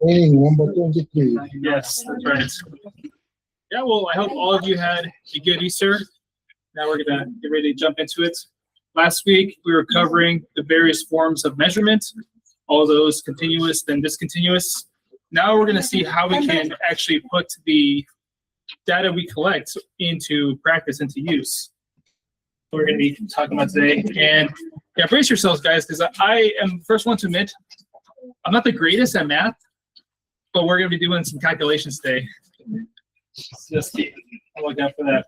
Number 23. Yes, that's right. Yeah, well, I hope all of you had a good Easter. Now we're gonna get ready to jump into it. Last week, we were covering the various forms of measurement, all those continuous and discontinuous. Now we're gonna see how we can actually put the data we collect into practice, into use. We're gonna be talking about today. And yeah, brace yourselves, guys, because I am the first one to admit, I'm not the greatest at math, but we're gonna be doing some calculations today. Just look out for that.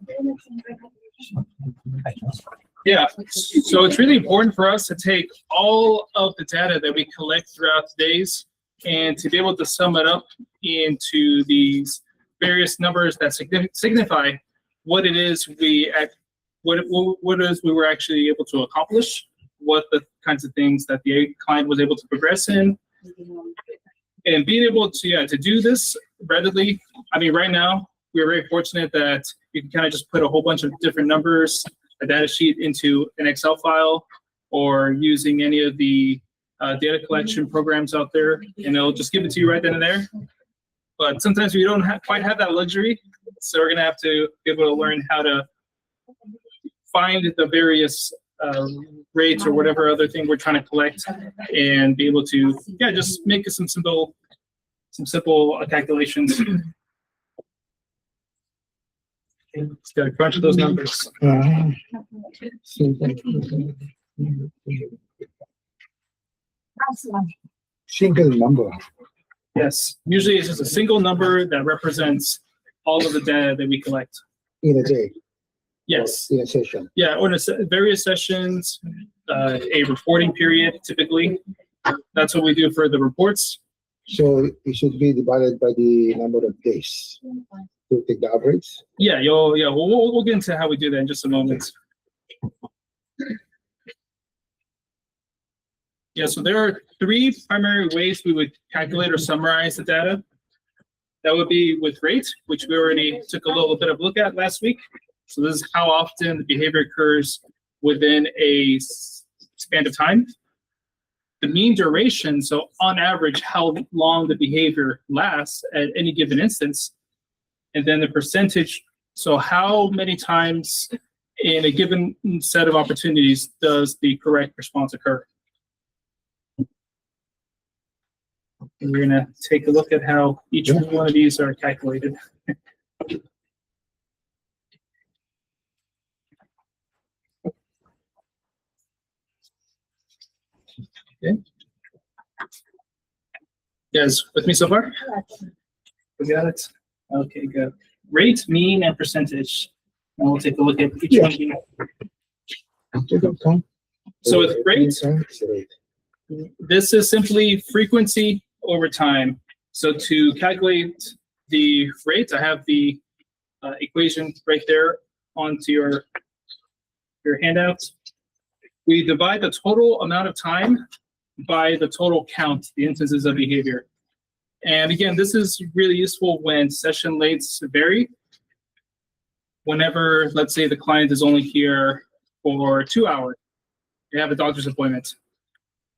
Yeah, so it's really important for us to take all of the data that we collect throughout the days and to be able to sum it up into these various numbers that signify what it is we were actually able to accomplish, what the kinds of things that the client was able to progress in, and being able to do this readily. I mean, right now we're very fortunate that you can kind of just put a whole bunch of different numbers, a data sheet into an Excel file, or using any of the data collection programs out there, and it'll just give it to you right then and there. But sometimes we don't quite have that luxury, so we're gonna have to be able to learn how to find the various rates or whatever other thing we're trying to collect, and be able to just make some simple calculations. Just gotta crunch those numbers. Single number. Yes, usually it's just a single number that represents all of the data that we collect. In a day. Yes. In a session. Yeah, or in various sessions, a reporting period typically. That's what we do for the reports. So it should be divided by the number of days to take the average. Yeah, we'll get into how we do that in just a moment. Yeah, so there are three primary ways we would calculate or summarize the data. That would be with rate, which we already took a little bit of a look at last week. So this is how often the behavior occurs within a span of time. The mean duration, so on average, how long the behavior lasts at any given instance. And then the percentage, so how many times in a given set of opportunities does the correct response occur? And we're gonna take a look at how each one of these are calculated. Okay. You guys with me so far? We got it? Okay, good. Rate, mean, and percentage. And we'll take a look at each one here. So with rate, this is simply frequency over time. So to calculate the rate, I have the equation right there onto your handouts. We divide the total amount of time by the total count, the instances of behavior. And again, this is really useful when session lengths vary. Whenever, let's say, the client is only here for 2 hours, they have a doctor's appointment.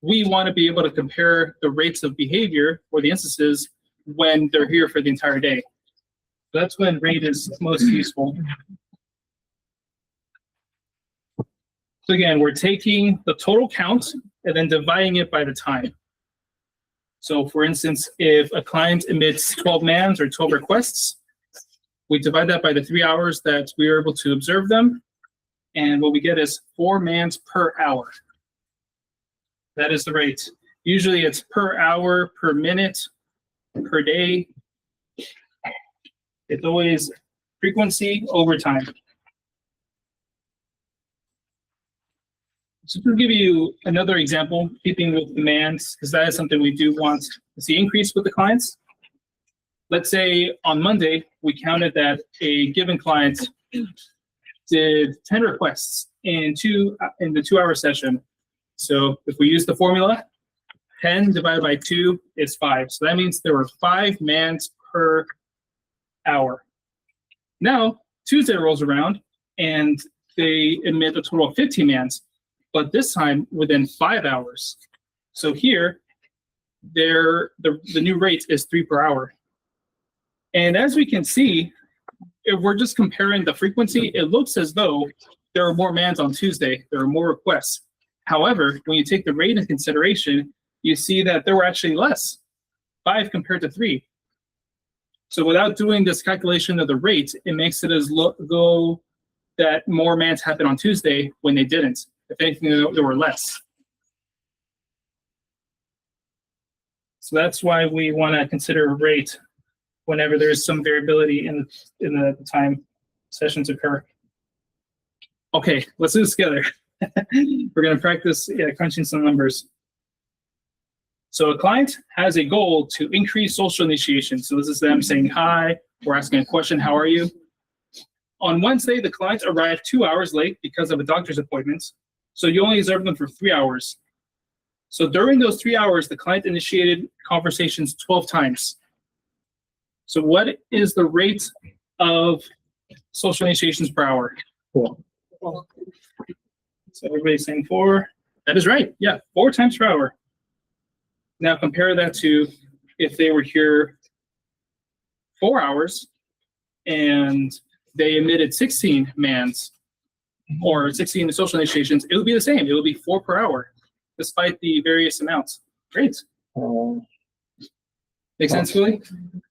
We want to be able to compare the rates of behavior or the instances when they're here for the entire day. So that's when rate is most useful. So again, we're taking the total count and then dividing it by the time. So for instance, if a client emits 12 mans or 12 requests, we divide that by the 3 hours that we are able to observe them. And what we get is 4 mans per hour. That is the rate. Usually it's per hour, per minute, per day. It's always frequency over time. So to give you another example, keeping with demands, because that is something we do want to see increase with the clients. Let's say on Monday, we counted that a given client did 10 requests in the 2 hour session. So if we use the formula, 10 divided by 2 is 5. So that means there were 5 mans per hour. Now, Tuesday rolls around and they emit a total of 15 mans, but this time within 5 hours. So here, the new rate is 3 per hour. And as we can see, if we're just comparing the frequency, it looks as though there are more mans on Tuesday. There are more requests. However, when you take the rate into consideration, you see that there were actually less, 5 compared to 3. So without doing this calculation of the rate, it makes it as though that more mans happened on Tuesday when they didn't. If anything, there were less. So that's why we want to consider rate whenever there's some variability in the time sessions occur. Okay, let's do this together. We're going to practice crunching some numbers. So a client has a goal to increase social initiation. So this is them saying hi, or asking a question, how are you? On Wednesday, the client arrived 2 hours late because of a doctor's appointment. So you only observe them for 3 hours. So during those 3 hours, the client initiated conversations 12 times. So what is the rate of social initiations per hour? 4. So everybody's saying 4. That is right. Yeah, 4 times per hour. Now compare that to if they were here 4 hours and they emitted 16 mans or 16 social initiations, it would be the same. It would be 4 per hour, despite the various amounts. Great. Make sense, Philly?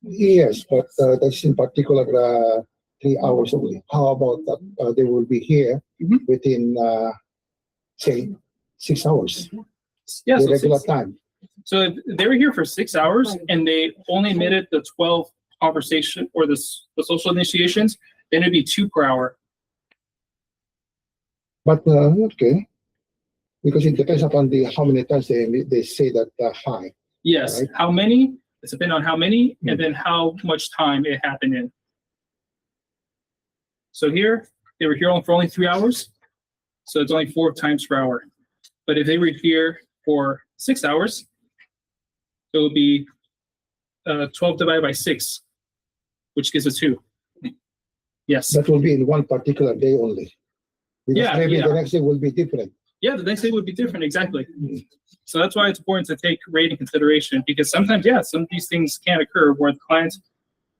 Yes, but that's in particular 3 hours only. How about that they will be here within, say, 6 hours? Yeah, The so regular time. So if they were here for 6 hours and they only emitted the 12 conversation or the social initiations, then it'd be 2 per hour. But okay, because it depends upon how many times they say that hi. Yes, right? How many? It's depending on how many and then how much time it happened in. So here, they were here for only 3 hours, so it's only 4 times per hour. But if they were here for 6 hours, it would be 12 divided by 6, which gives us 2. Yes. That will be in one particular day only. Because maybe the next day will be different. Yeah, the next day would be different, exactly. So that's why it's important to take rate in consideration, because sometimes, some of these things can occur where the client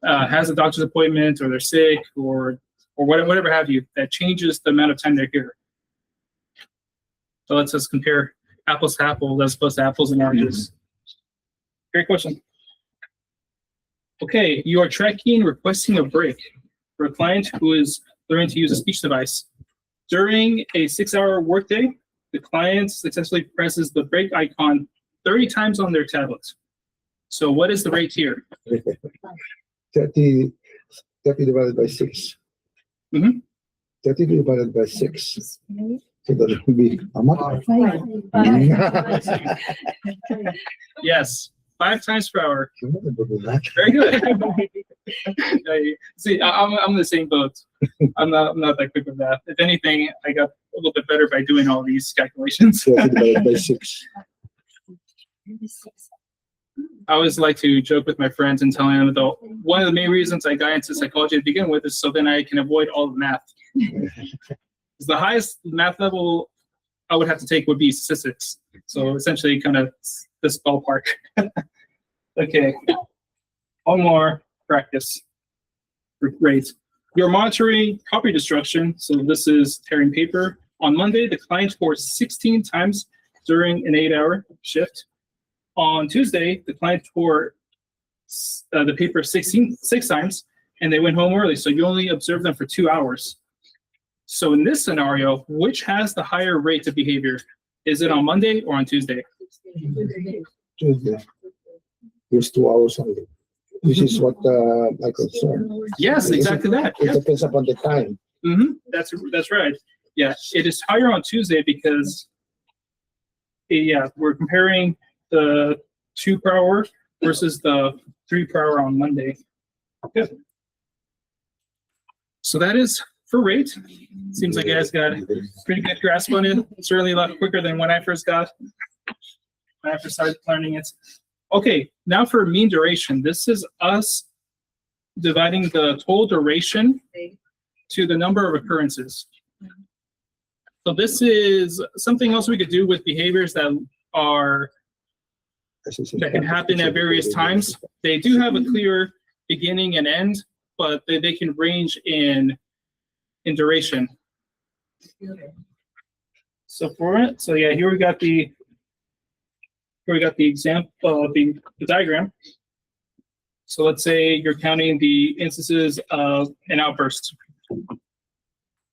has a doctor's appointment or they're sick or whatever have you, that changes the amount of time they're here. So let's just compare apples to apples as opposed to apples and oranges. Great question. Okay, you are tracking requesting a break for a client who is learning to use a speech device. During a 6-hour workday, the client successfully presses the break icon 30 times on their tablet. So what is the rate here? 30 divided by 6. 30 divided by 6. So that will be how much? 5. Yes, 5 times per hour. Very good. See, I'm in the same boat. I'm not that quick with that. If anything, I got a little bit better by doing all these calculations. 30 divided by 6. I always like to joke with my friends and telling them that one of the main reasons I got into psychology to begin with is so then I can avoid all the math. The highest math level I would have to take would be statistics. So essentially kind of this ballpark. Okay, one more practice. Great. You're monitoring copy destruction. So this is tearing paper. On Monday, the client tore 16 times during an 8-hour shift. On Tuesday, the client tore the paper 6 times and they went home early. So you only observed them for 2 hours. So in this scenario, which has the higher rate of behavior? Is it on Monday or on Tuesday? Tuesday. It's 2 hours only. This is what my concern. Yes, exactly that. It depends upon the time. That's right. Yeah, it is higher on Tuesday because we're comparing the 2 per hour versus the 3 per hour on Monday. Good. So that is for rate. Seems like you guys got a pretty good grasp on it. Certainly a lot quicker than when I first started learning it. Okay, now for mean duration. This is us dividing the total duration to the number of occurrences. So this is something else we could do with behaviors that are that can happen at various times. They do have a clear beginning and end, but they can range in duration. So for it, so yeah, here we got the example of the diagram. So let's say you're counting the instances of an outburst.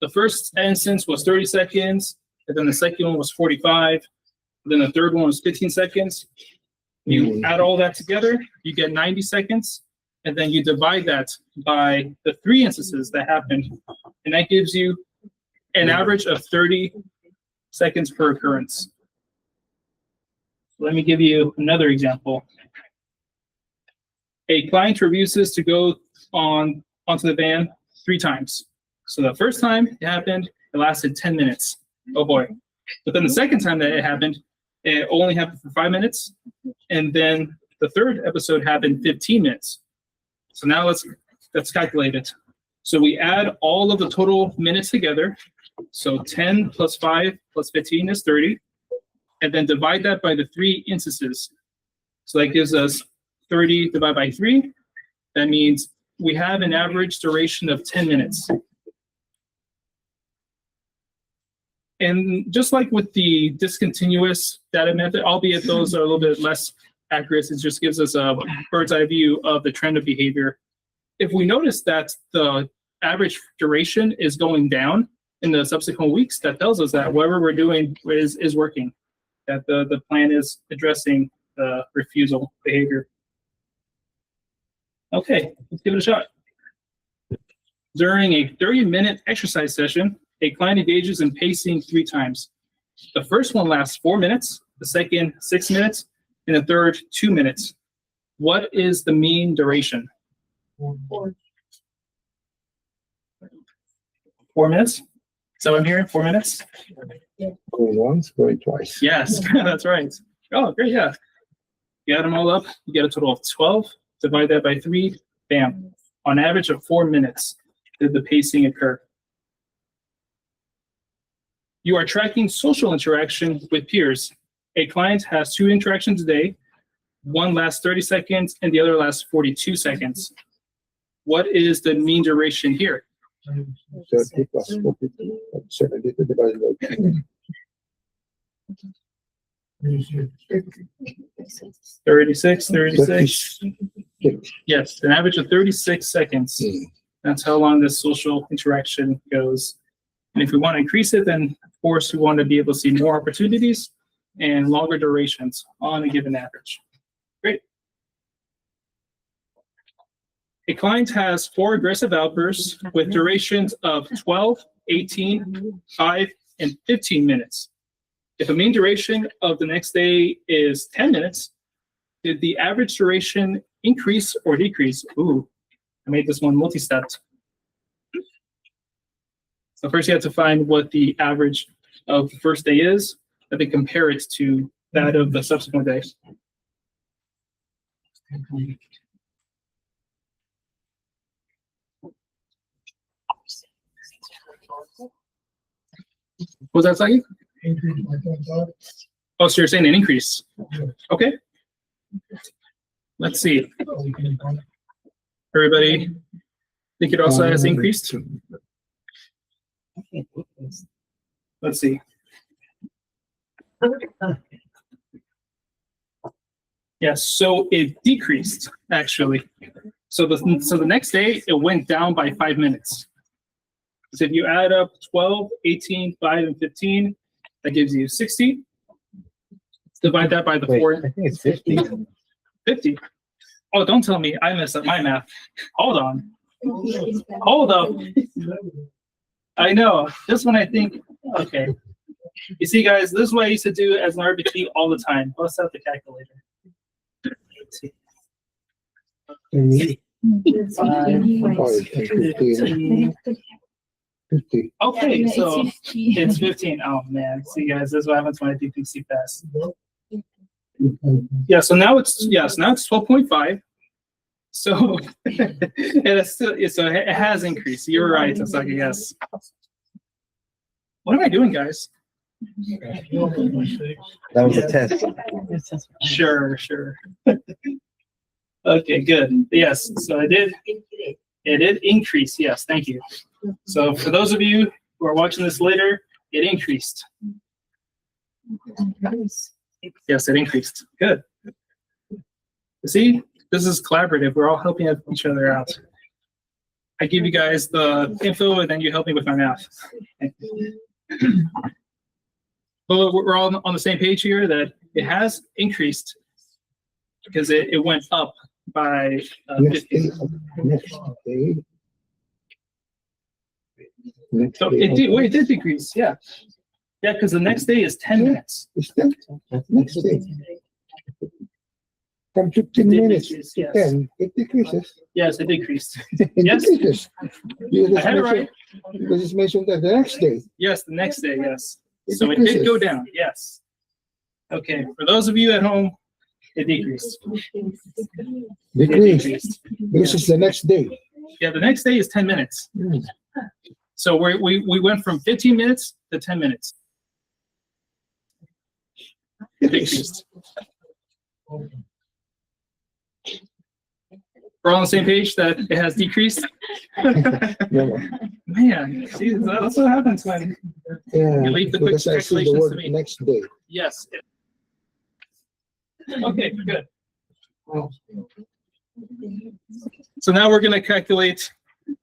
The first instance was 30 seconds, and then the second one was 45, and then the third one was 15 seconds. You add all that together, you get 90 seconds, and then you divide that by the 3 instances that happened, and that gives you an average of 30 seconds per occurrence. Let me give you another example. A client refuses to go onto the van 3 times. So the first time it happened, it lasted 10 minutes. Oh boy. But then the second time that it happened, it only happened for 5 minutes. And then the third episode happened 15 minutes. So now let's calculate it. So we add all of the total minutes together. So 10 plus 5 plus 15 is 30. And then divide that by the 3 instances. So that gives us 30 divided by 3. That means we have an average duration of 10 minutes. And just like with the discontinuous data method, albeit those are a little bit less accurate, it just gives us a bird's eye view of the trend of behavior. If we notice that the average duration is going down in the subsequent weeks, that tells us that whatever we're doing is working, that the plan is addressing the refusal behavior. Okay, let's give it a shot. During a 30-minute exercise session, a client engages in pacing 3 times. The first one lasts 4 minutes, the second 6 minutes, and the third 2 minutes. What is the mean duration? 4 minutes? Is that what I'm hearing? 4 minutes? Going once, going twice. Yes, that's right. Oh, great, yeah. You add them all up, you get a total of 12. Divide that by 3, bam. On average of 4 minutes did the pacing occur. You are tracking social interaction with peers. A client has 2 interactions a day. One lasts 30 seconds and the other lasts 42 seconds. What is the mean duration here? 30 plus 42, 70 divided by 2. 36. Yes, an average of 36 seconds. That's how long this social interaction goes. And if we want to increase it, then of course we want to be able to see more opportunities and longer durations on a given average. Great. A client has 4 aggressive outbursts with durations of 12, 18, 5, and 15 minutes. If a mean duration of the next day is 10 minutes, did the average duration increase or decrease? Ooh, I made this one multi-stepped. So first you have to find what the average of the first day is, and then compare it to that of the subsequent days. What was that saying? Oh, so you're saying an increase. Okay. Let's see. Everybody think it also has increased? Let's see. Yes, so it decreased actually. So the next day it went down by 5 minutes. So if you add up 12, 18, 5, and 15, that gives you 60. Divide that by the 4. I think it's 50. 50. Oh, don't tell me I messed up my math. Hold on. Hold up. I know. This one I think, okay. You see, guys, this is what I used to do as an RBT all the time. Bust out the calculator. Okay, so it's 15. Oh man, see guys, this is what happens when I do PC fast. Yeah, so now it's 12.5. So it has increased. You're right. It's like a yes. What am I doing, guys? That was a test. Sure. Okay, good. Yes, so it did increase. Yes, thank you. So for those of you who are watching this later, it increased. Yes, it increased. Good. See, this is collaborative. We're all helping each other out. I give you guys the info, and then you help me with my math. But we're all on the same page here that it has increased because it went up by 50. So it did decrease, yeah. Yeah, because the next day is 10 minutes. Next day. From 15 minutes decrease, to yes. 10, it decreases. Yes, it decreased. It Yes. decreases. You I had it right. just mentioned that the next day. Yes, the next day, yes. It So it did decreases. go down, yes. Okay, for those of you at home, it decreased. It Decreased. decreased. This is the next day. Yeah, the next day is 10 minutes. Hmm. So we went from 15 minutes to 10 minutes. It decreased. We're all on the same page that it has decreased. No, Man, see, that's what happens when yeah, you leave the quick because I see the calculations to word me. next day. Yes. Okay, good. So now we're going to calculate the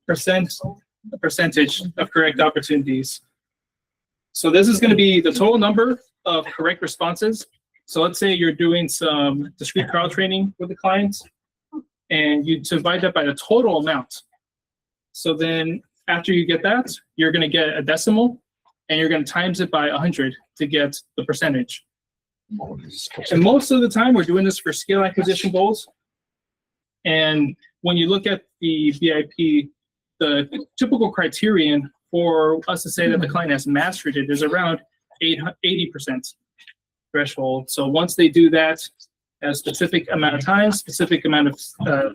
percentage of correct opportunities. So this is going to be the total number of correct responses. So let's say you're doing some discrete crowd training with the clients, and you divide that by the total amount. So then after you get that, you're going to get a decimal, and you're going to times it by 100 to get the percentage. And most of the time, we're doing this for skill acquisition goals. And when you look at the BIP, the typical criterion for us to say that the client has mastered it is around 80% threshold. So once they do that a specific amount of time, specific amount of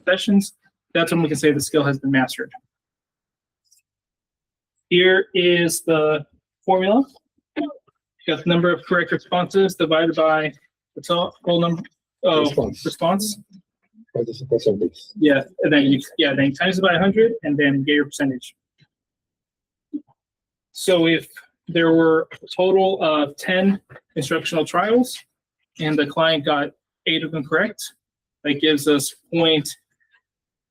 sessions, that's when we can say the skill has been mastered. Here is the formula. Got the number of correct responses divided by the total number of response. Percentage. Yeah, and then you times it by 100, and then you get your percentage. So if there were a total of 10 instructional trials, and the client got 8 of them correct, that gives us 0.8.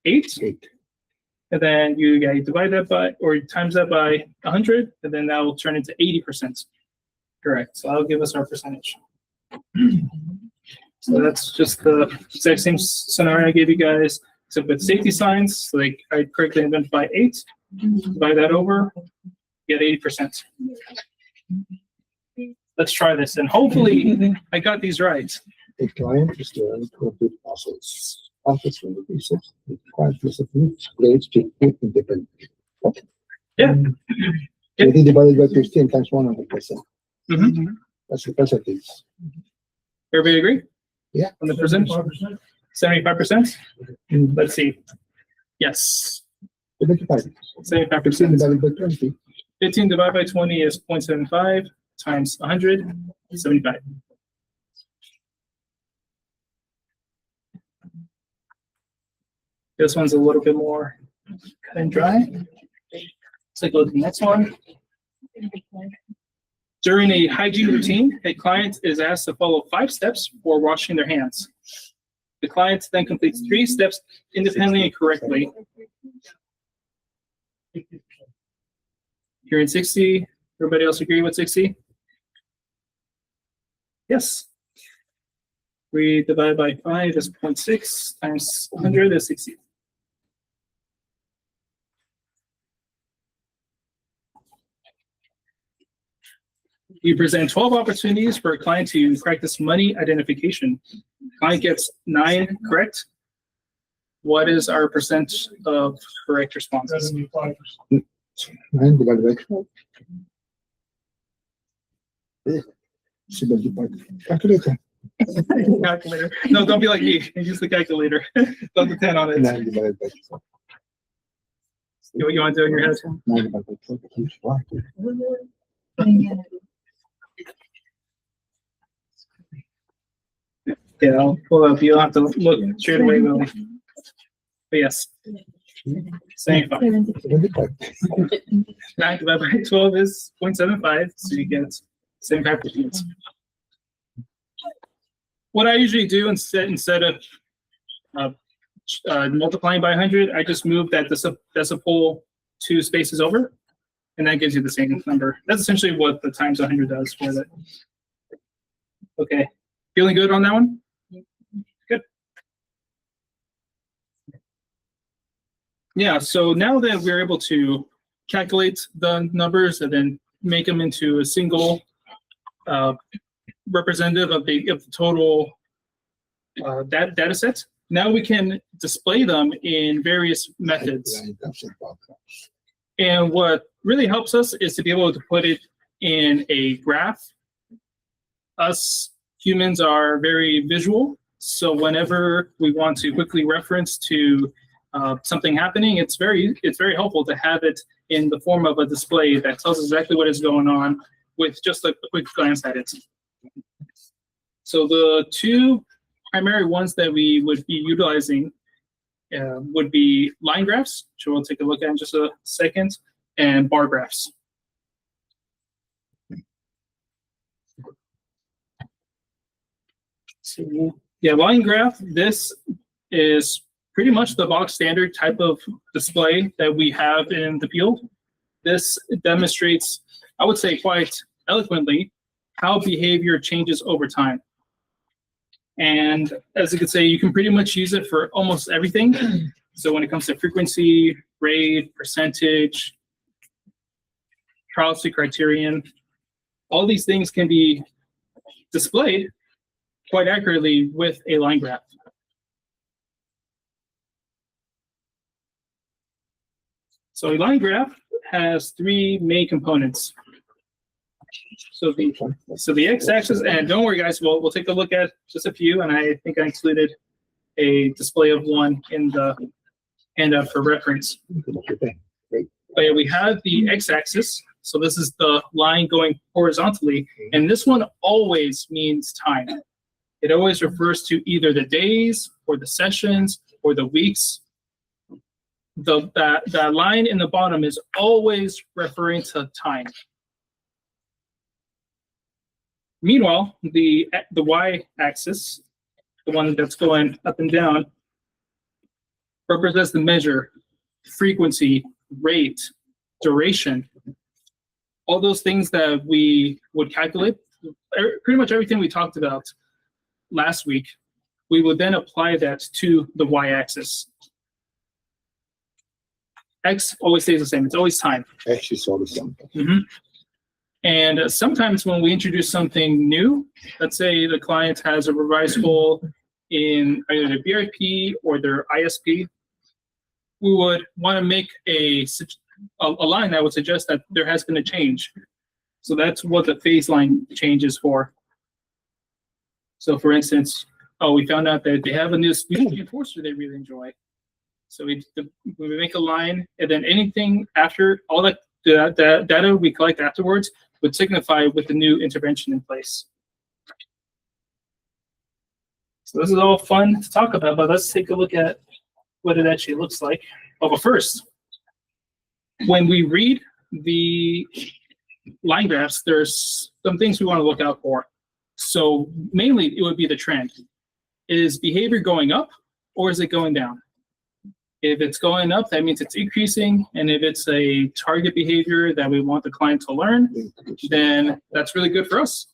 8. And then you divide that by, or you times that by 100, and then that will turn into 80%. Correct. So that'll give us our percentage. So that's just the exact same scenario I gave you guys, except with safety signs. So like I correctly identify 8, divide that over, get 80%. Let's try this, and hopefully I got these right. A client is learning complete process. After 20 pieces, the client is grades to put independently. Okay. Yeah. 80 divided by 15 times 100%. Mm-hmm. That's the percentage. Everybody agree? Yeah. On the percentage? 75%? Mm. Let's see. Yes. 75. 15 75%. divided by 20. 15 divided by 20 is 0.75 times 100, 75. This one's a little bit more cut and dry. Let's take a look at the next one. During a hygiene routine, a client is asked to follow 5 steps for washing their hands. The client then completes 3 steps independently and correctly. You're in 60. Everybody else agree with 60? Yes. We divide by 5 is 0.6 times 100 is 60. You present 12 opportunities for a client to practice money identification. Client gets 9 correct. What is our percent of correct responses? 9 divided by 12. 75. Calculator. Calculator. No, don't be like me. Use the calculator. Don't the 10 on it. 9 divided by 12. You want to do it in your head? 9 divided by 12. Yeah, I'll pull up. You'll have to look straight away, Willie. But yes, 75. 75. 9 divided by 12 is 0.75, so you get 75%. What I usually do instead of multiplying by 100, I just move that decimal 2 spaces over, and that gives you the same number. That's essentially what the times 100 does for it. Okay, feeling good on that one? Good. Yeah, so now that we're able to calculate the numbers and then make them into a single representative of the total data set, now we can display them in various methods. And what really helps us is to be able to put it in a graph. Us humans are very visual, so whenever we want to quickly reference to something happening, it's very helpful to have it in the form of a display that tells us exactly what is going on with just a quick glance at it. So the two primary ones that we would be utilizing would be line graphs, which we'll take a look at in just a second, and bar graphs. So, yeah, line graph, this is pretty much the box standard type of display that we have in the field. This demonstrates, I would say quite eloquently, how behavior changes over time. And as you can say, you can pretty much use it for almost everything. So when it comes to frequency, rate, percentage, trial criterion, all these things can be displayed quite accurately with a line graph. So a line graph has 3 main components. So the x-axis, and don't worry guys, we'll take a look at just a few, and I think I included a display of one in the handout for reference. But yeah, we have the x-axis, so this is the line going horizontally, and this one always means time. It always refers to either the days or the sessions or the weeks. That line in the bottom is always referring to time. Meanwhile, the y-axis, the one that's going up and down, represents the measure, frequency, rate, duration, all those things that we would calculate. Pretty much everything we talked about last week, we would then apply that to the y-axis. X always stays the same. It's always time. X is always something. Mm-hmm. And sometimes when we introduce something new, let's say the client has a revised goal in either their BIP or their ISP, we would want to make a line that would suggest that there has been a change. So that's what the phase line change is for. So for instance, we found out that they have a new speed reinforcer they really enjoy. So we make a line, and then anything after all that data we collect afterwards would signify with the new intervention in place. So this is all fun to talk about, but let's take a look at what it actually looks like. Oh, but first, when we read the line graphs, there's some things we want to look out for. So mainly it would be the trend. Is behavior going up or is it going down? If it's going up, that means it's increasing. And if it's a target behavior that we want the client to learn, then that's really good for us.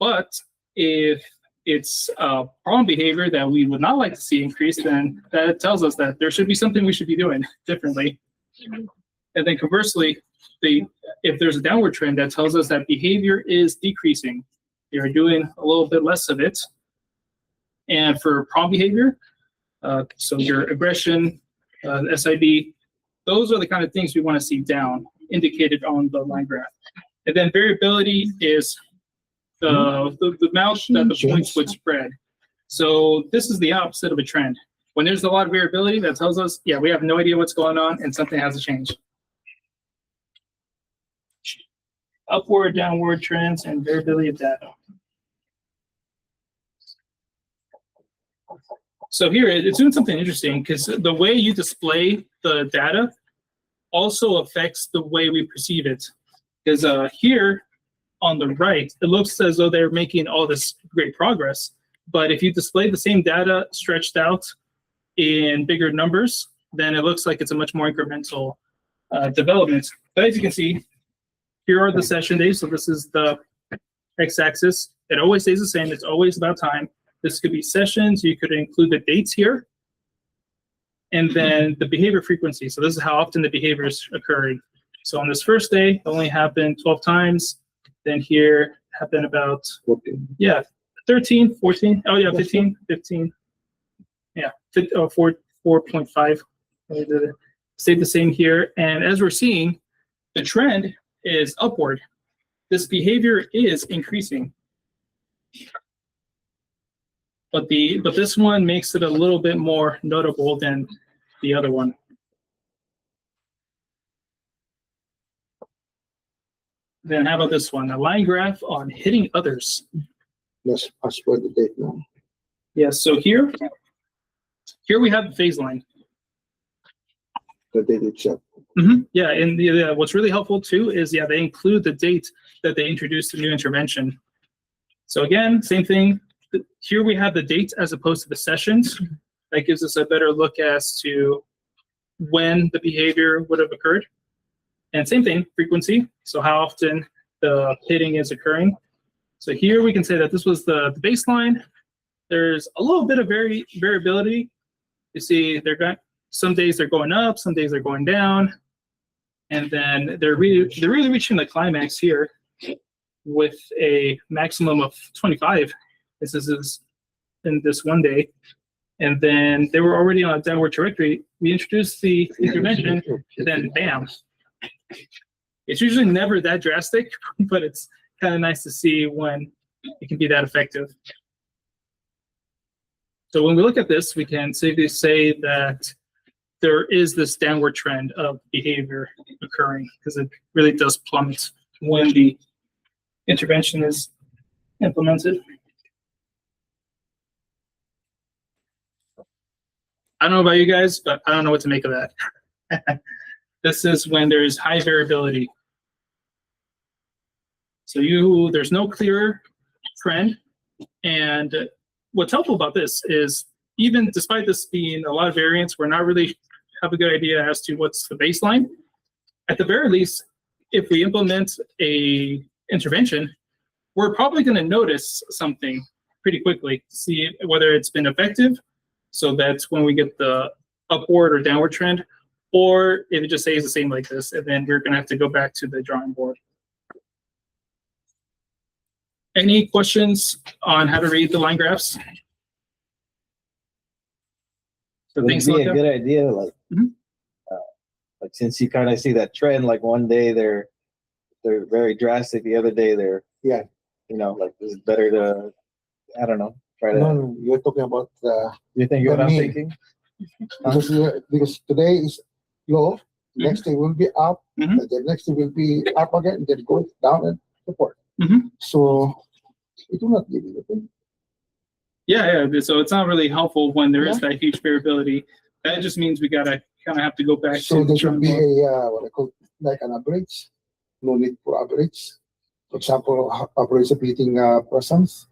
But if it's a problem behavior that we would not like to see increase, then that tells us that there should be something we should be doing differently. And then conversely, if there's a downward trend, that tells us that behavior is decreasing. You're doing a little bit less of it. And for problem behavior, so your aggression, SID, those are the kind of things we want to see down, indicated on the line graph. And then variability is the amount that the points would spread. So this is the opposite of a trend. When there's a lot of variability, that tells us, yeah, we have no idea what's going on and something has to change. Upward, downward trends, and variability of data. So here it's doing something interesting because the way you display the data also affects the way we perceive it. Because here on the right, it looks as though they're making all this great progress. But if you display the same data stretched out in bigger numbers, then it looks like it's a much more incremental development. But as you can see, here are the session days. So this is the x-axis. It always stays the same. It's always about time. This could be sessions. You could include the dates here. And then the behavior frequency. So this is how often the behavior is occurring. So on this first day, it only happened 12 times. Then here happened about 14. 13, 14. Oh yeah, 15, 15. Yeah, 4.5. Stayed the same here. And as we're seeing, the trend is upward. This behavior is increasing. But this one makes it a little bit more notable than the other one. Then how about this one? A line graph on hitting others. Let's password the date now. Yes, so here we have the phase line. The date itself. Yeah, and what's really helpful too is they include the date that they introduced the new intervention. So again, same thing. Here we have the date as opposed to the sessions. That gives us a better look as to when the behavior would have occurred. And same thing, frequency. So how often the hitting is occurring. So here we can say that this was the baseline. There's a little bit of variability. You see, some days they're going up, some days they're going down, and then they're really reaching the climax here with a maximum of 25. This is in this one day, and then they were already on a downward trajectory. We introduced the intervention, and then bam. It's usually never that drastic, but it's kind of nice to see when it can be that effective. So when we look at this, we can safely say that there is this downward trend of behavior occurring because it really does plummet when the intervention is implemented. I don't know about you guys, but I don't know what to make of that. This is when there's high variability. So there's no clear trend. And what's helpful about this is even despite this being a lot of variance, we're not really have a good idea as to what's the baseline. At the very least, if we implement a intervention, we're probably going to notice something pretty quickly to see whether it's been effective. So that's when we get the upward or downward trend, or if it just stays the same like this, and then we're going to have to go back to the drawing board. Any questions on how to read the line graphs? So Would it things to be look a up? good idea, like, like since you kind of see that trend, like one day they're very drastic, the other day they're like it's better to, I don't know, try to. No, you're talking about You think what the I'm mean. thinking? because today is low, next day will be up, Mhm. and the next day will be up again, then go down and so forth. Mhm. So it will not give you the thing. Yeah. So it's not really helpful when there is that huge variability. That just means we gotta kind of have to go back So to the there should drawing be board. a what I call like an average. No need for average. For example, average of heating persons.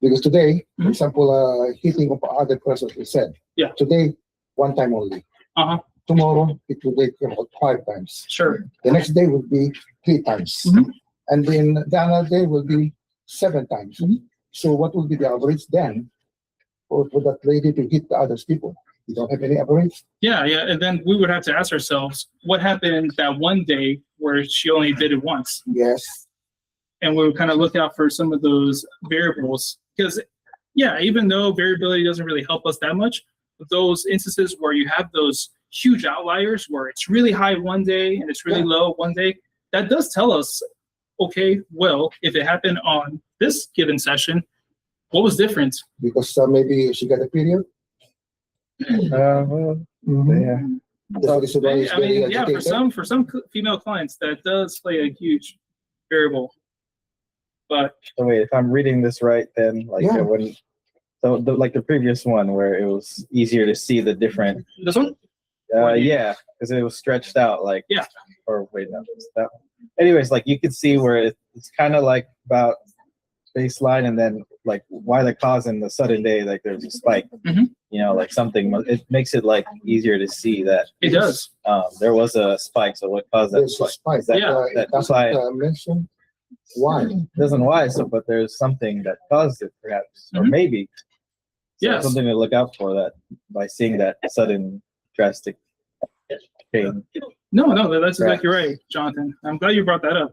Because today, for Mhm. example, heating of other persons is said. Yeah. Today, one time only. Tomorrow it will be about 5 times. Sure. The next day will be 3 times. Mhm. And then the other day will be 7 times. Mhm. So what will be the average then for that lady to hit the other people? You don't have any average? Yeah. And then we would have to ask ourselves, what happened that one day where she only did it once? Yes. And we would kind of look out for some of those variables. Because, even though variability doesn't really help us that much, those instances where you have those huge outliers where it's really high one day and it's really low one day, that does tell us, okay, well, if it happened on this given session, what was different? Because maybe she got a period. Well, yeah. That's the reason why it's I mean, very agitated. for some female clients, that does play a huge variable. But So wait, if I'm reading this right, then like Yeah. when So like the previous one where it was easier to see the different. This one? Yeah, because it was stretched out like. Yeah. Or wait, no, that. Anyways, like you could see where it's kind of like about baseline, and then like why the cause in the sudden day, like there's a spike. Mhm. You know, like something. It makes it like easier to see that. It does. There was a spike. So what caused that There's a spike. That, Yeah. It that doesn't spike mention why. doesn't why. So, but there's something that caused it, perhaps, or Mhm. maybe. So Yes. something to look out for that by seeing that sudden drastic change. No, that's exactly right, Jonathan. I'm glad you brought that up,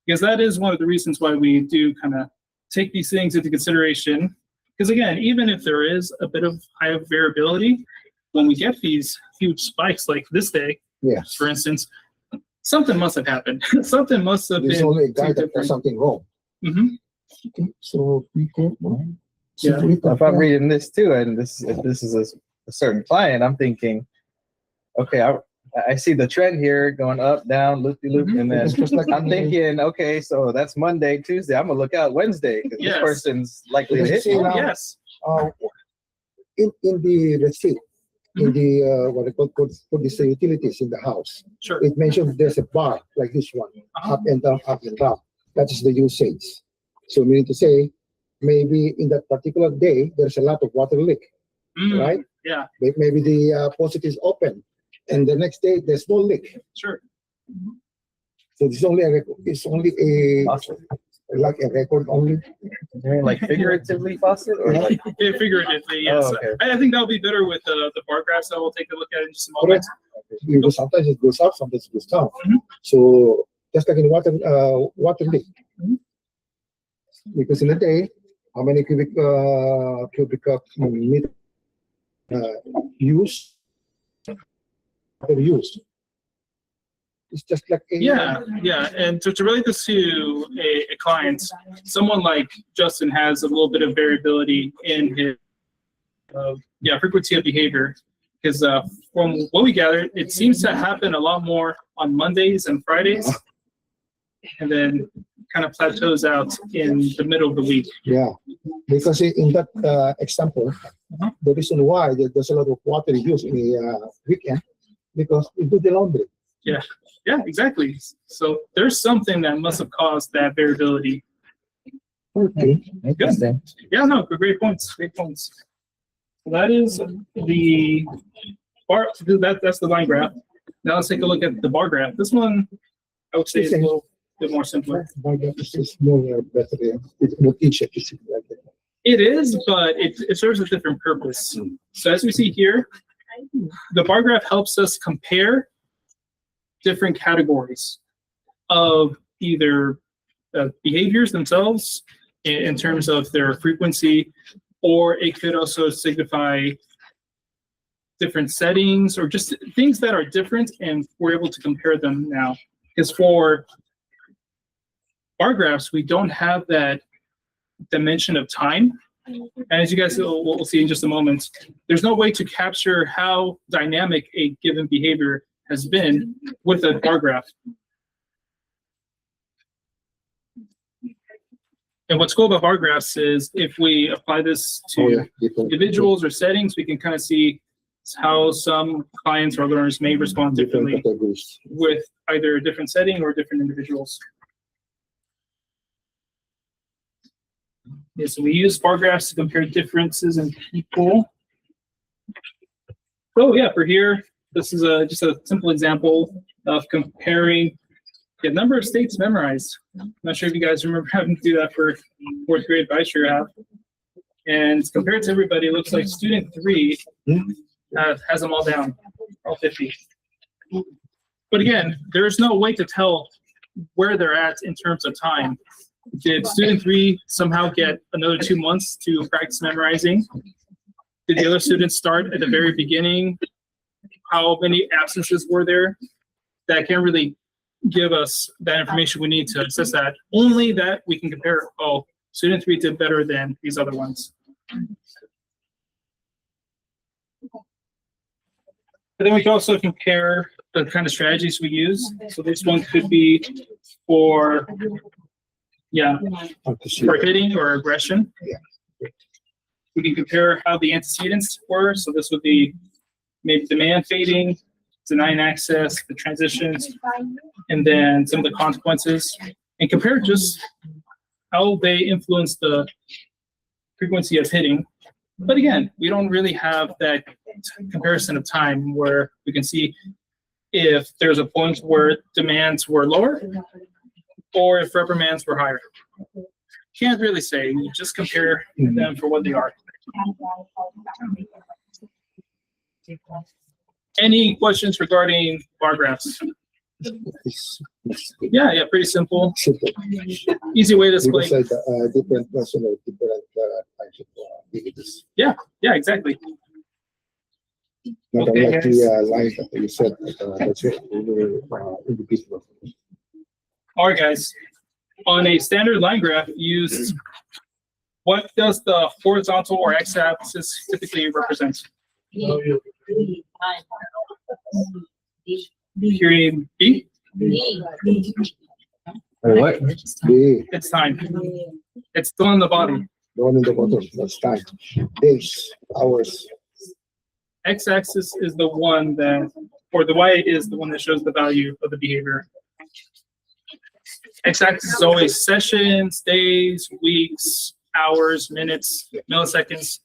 because that is one of the reasons why we do kind of take these things into consideration. Because again, even if there is a bit of high variability, when we get these huge spikes like this day, Yes. for instance, something must have happened. Something must have There's been only a guy too that does different. something wrong. Mhm. Okay, so we go. Yeah. If I'm reading this too, and if this is a certain client, I'm thinking, okay, I see the trend here going up, down, loop de loop, Mhm. and then It's just like I'm thinking, okay, so that's Monday, Tuesday. I'm gonna look out Wednesday because Yes. this person's likely to hit me. Now- Yes. in the receipt, in Mhm. the what I call for these utilities in the house, Sure. it mentioned there's a bar like this one, Uh-huh. up and down, up and down. That is the usage. So meaning to say, maybe in that particular day there's a lot of water leak, Mm, right? Yeah. Maybe the faucet is open, and the next day there's no leak. Sure. So it's only like a record only. You mean like figuratively faucet or like? Yeah, figuratively, yes. Oh, okay. I think that'll be better with the bar graphs that we'll take a look at in just a moment. Because sometimes it goes up, sometimes it goes down. Mhm. So just like in water leak. Mhm. Because in a day, how many cubic meter use? Water use. It's just like a, Yeah. And to relate this to a client, someone like Justin has a little bit of variability in his frequency of behavior. Because from what we gathered, it seems to happen a lot more on Mondays and Fridays, and then kind of plateaus out in the middle of the week. Yeah, because in that example, Uh-huh. the reason why there's a lot of water used in the weekend, because we do the laundry. Yeah, exactly. So there's something that must have caused that variability. Okay. Interesting. Yeah, no, great points. Great points. So that is the bar. That's the line graph. Now let's take a look at the bar graph. This one, I would say, is a little bit more simpler. My God, this is more better. It's more easier to see like that. It is, but it serves a different purpose. So as we see here, the bar graph helps us compare different categories of either behaviors themselves in terms of their frequency, or it could also signify different settings or just things that are different, and we're able to compare them now. Because for bar graphs, we don't have that dimension of time. And as you guys will see in just a moment, there's no way to capture how dynamic a given behavior has been with a bar graph. And what's cool about bar graphs is if we apply this to individuals or settings, we can kind of see how some clients or learners may respond differently categories. with either a different setting or different individuals. Yeah, so we use bar graphs to compare differences in people. So yeah, for here, this is just a simple example of comparing the number of states memorized. I'm not sure if you guys remember having to do that for fourth grade, but I sure have. And compared to everybody, it looks like student 3 has them all down, all 50. But again, there's no way to tell where they're at in terms of time. Did student 3 somehow get another 2 months to practice memorizing? Did the other students start at the very beginning? How many absences were there? That can't really give us that information we need to assess that. Only that we can compare, oh, student 3 did better than these other ones. But then we can also compare the kind of strategies we use. So this one could be for, for hitting or aggression. We can compare how the antecedents were. So this would be maybe demand fading, denying access, the transitions, and then some of the consequences, and compare just how they influence the frequency of hitting. But again, we don't really have that comparison of time where we can see if there's a point where demands were lower or if reprimands were higher. Can't really say. You just compare them for what they are. Any questions regarding bar graphs? Yeah, pretty simple. Easy way to explain. Different person or different types of activities. Yeah, exactly. Not Okay, unlike guys. the line that you said, that's it, individual. All right, guys. On a standard line graph, use what does the horizontal or x-axis typically represent? Period B? What? The It's time. It's still on the bottom. one in the bottom, that's time. Days, hours. X-axis is the one that, or the Y is the one that shows the value of the behavior. X-axis is always sessions, days, weeks, hours, minutes, milliseconds.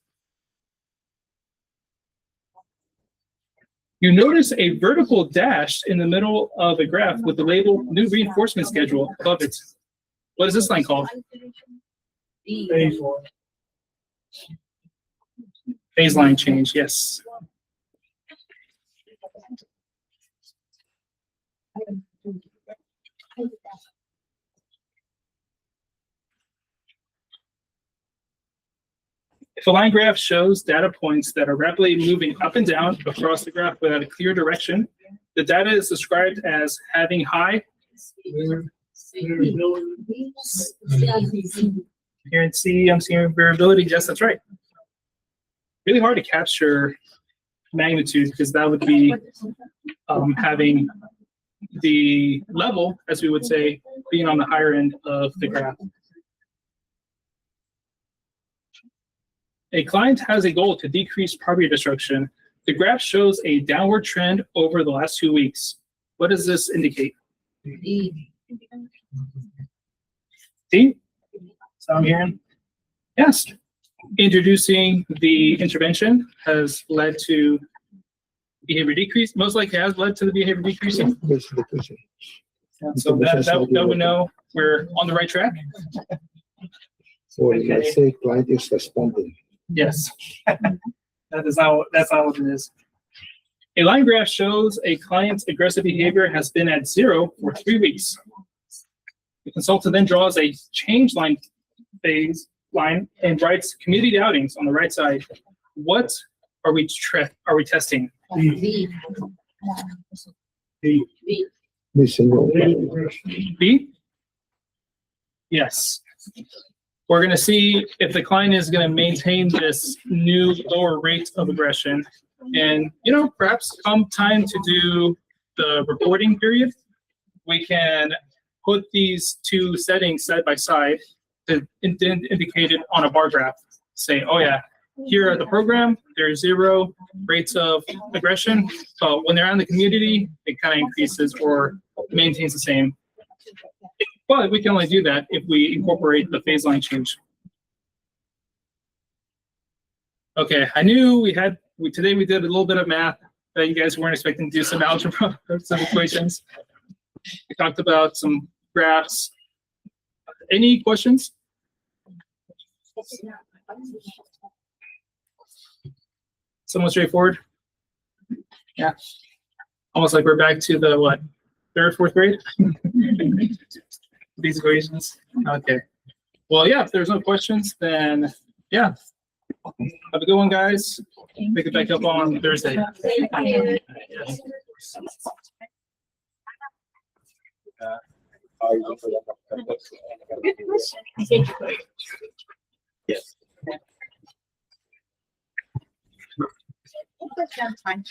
You notice a vertical dash in the middle of the graph with the label new reinforcement schedule above it. What is this line called? Baseline change, yes. If a line graph shows data points that are rapidly moving up and down across the graph without a clear direction, the data is described as having high appearance, I'm seeing variability. Yes, that's right. Really hard to capture magnitude because that would be having the level, as we would say, being on the higher end of the graph. A client has a goal to decrease property destruction. The graph shows a downward trend over the last 2 weeks. What does this indicate? See? So I'm hearing? Yes. Introducing the intervention has led to behavior decrease. Most likely has led to the behavior decreasing. So that would know we're on the right track. So let's say client is responding. Yes. That's not what it is. A line graph shows a client's aggressive behavior has been at 0 for 3 weeks. The consultant then draws a change line phase line and writes community outings on the right side. What are we testing? B. B? Yes. We're going to see if the client is going to maintain this new lower rate of aggression. And, perhaps come time to do the reporting period, we can put these two settings side by side to indicate it on a bar graph. Say, oh yeah, here at the program, there's 0 rates of aggression. But when they're out in the community, it kind of increases or maintains the same. But we can only do that if we incorporate the phase line change. Okay, I knew today we did a little bit of math that you guys weren't expecting to do some algebra, some equations. We talked about some graphs. Any questions? Somewhat straightforward. Yeah. Almost like we're back to the, what, 3rd, 4th grade? These equations. Okay. Well, yeah, if there's no questions, then yeah. Have a good one, guys. Pick it back up on Thursday. Yes. Fine.